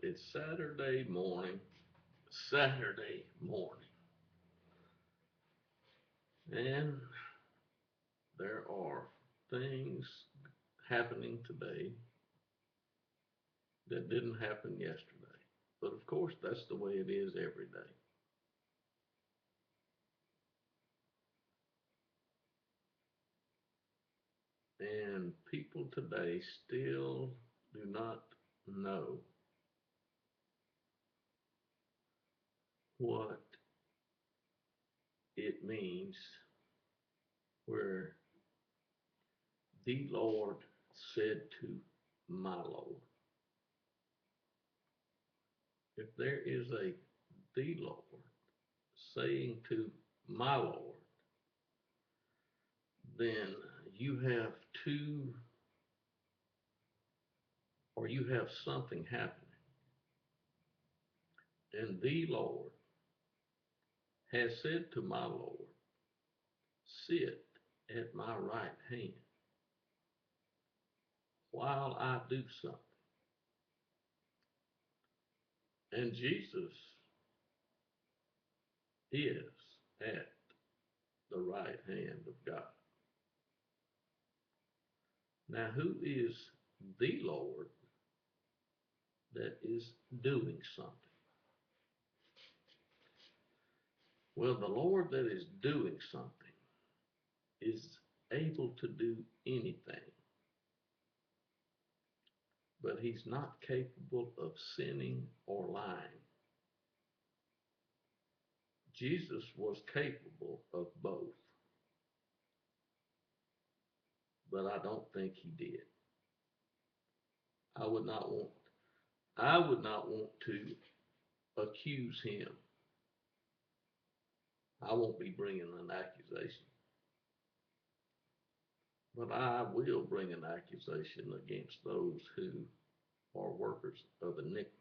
it's Saturday morning. Saturday morning. And there are things happening today that didn't happen yesterday. But of course, that's the way it is every day. And people today still do not know what it means where the Lord said to my Lord. If there is a the Lord saying to my Lord, then you have two, or you have something happening. And the Lord has said to my Lord, sit at my right hand while I do something. And Jesus is at the right hand of God. Now, who is the Lord that is doing something? Well, the Lord that is doing something is able to do anything, but he's not capable of sinning or lying. Jesus was capable of both, but I don't think he did. I would not want I would not want to accuse him. I won't be bringing an accusation, but I will bring an accusation against those who are workers of iniquity.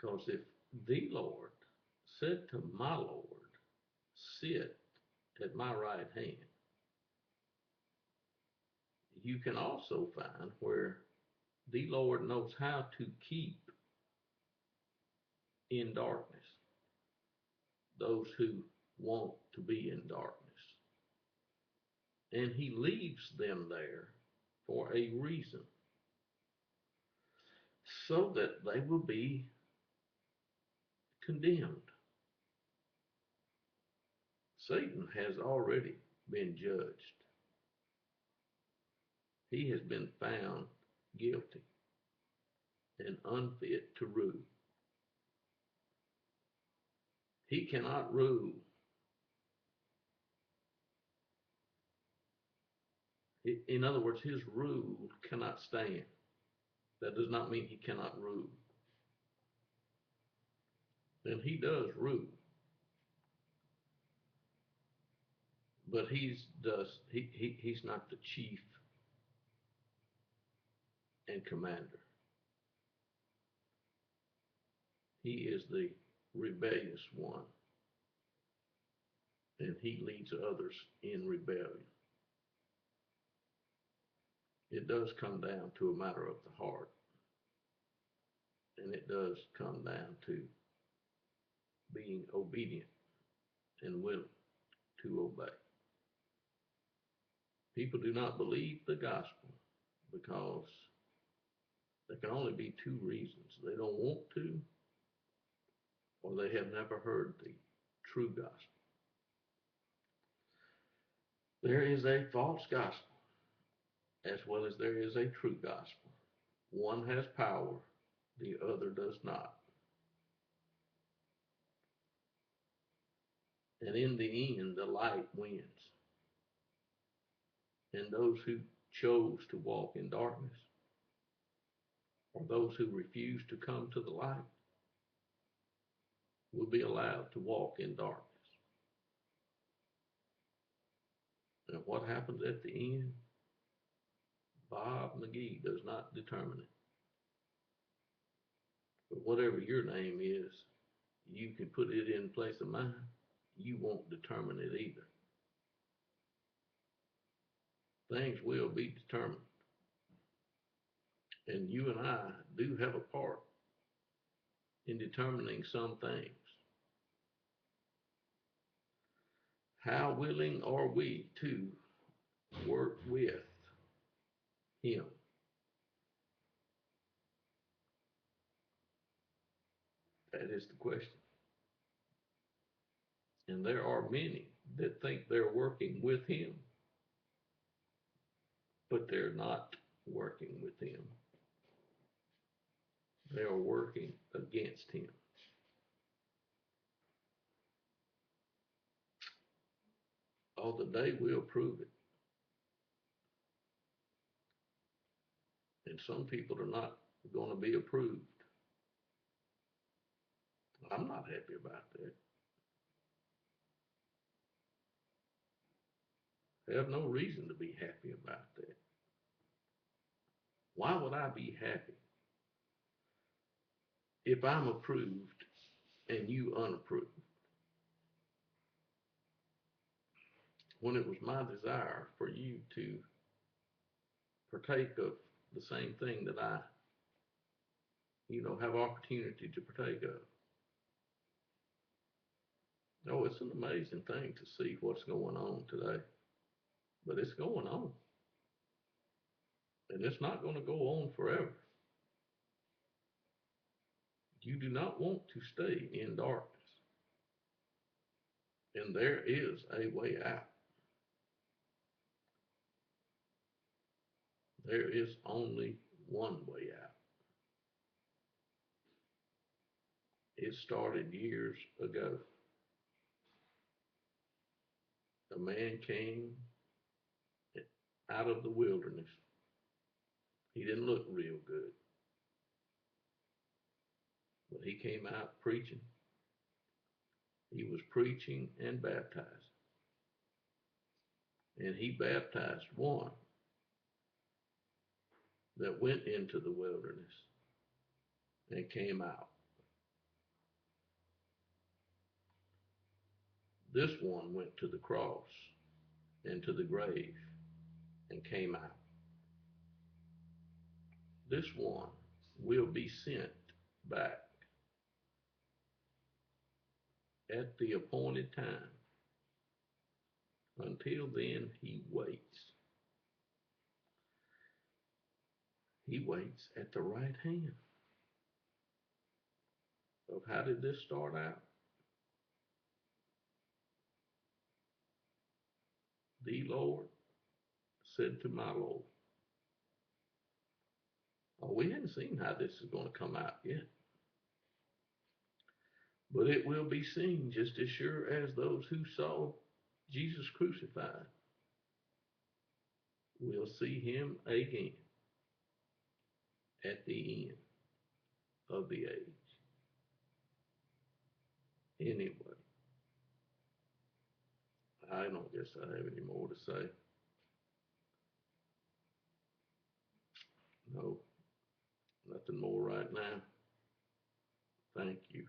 Because if the Lord said to my Lord, sit at my right hand, you can also find where the Lord knows how to keep in darkness those who want to be in darkness. And he leaves them there for a reason, so that they will be condemned. Satan has already been judged. He has been found guilty and unfit to rule. He cannot rule. In other words, his rule cannot stand. That does not mean he cannot rule. And he does rule, but he's not the chief and commander. He is the rebellious one, and he leads others in rebellion. It does come down to a matter of the heart, and it does come down to being obedient and willing to obey. People do not believe the gospel because there can only be two reasons. They don't want to, or they have never heard the true gospel. There is a false gospel as well as there is a true gospel. One has power, the other does not. And in the end, the light wins. And those who chose to walk in darkness, or those who refuse to come to the light, will be allowed to walk in darkness. And what happens at the end, Bob McGee does not determine it. But whatever your name is, you can put it in place of mine. You won't determine it either. Things will be determined. And you and I do have a part in determining some things. How willing are we to work with Him? That is the question. And there are many that think they're working with Him, but they're not working with Him. They are working against Him. Oh, the day will prove it. And some people are not going to be approved. I'm not happy about that. I have no reason to be happy about that. Why would I be happy if I'm approved and you unapproved? When it was my desire for you to partake of the same thing that I, have opportunity to partake of. Oh, it's an amazing thing to see what's going on today. But it's going on. And it's not going to go on forever. You do not want to stay in darkness. And there is a way out. There is only one way out. It started years ago. A man came out of the wilderness. He didn't look real good, but he came out preaching. He was preaching and baptizing. And he baptized one that went into the wilderness and came out. This one went to the cross and to the grave and came out. This one will be sent back at the appointed time. Until then, he waits. He waits at the right hand. So how did this start out? The Lord said to my Lord. Oh, we hadn't seen how this is going to come out yet. But it will be seen just as sure as those who saw Jesus crucified will see him again at the end of the age. Anyway, I don't guess I have any more to say. No, nothing more right now. Thank you.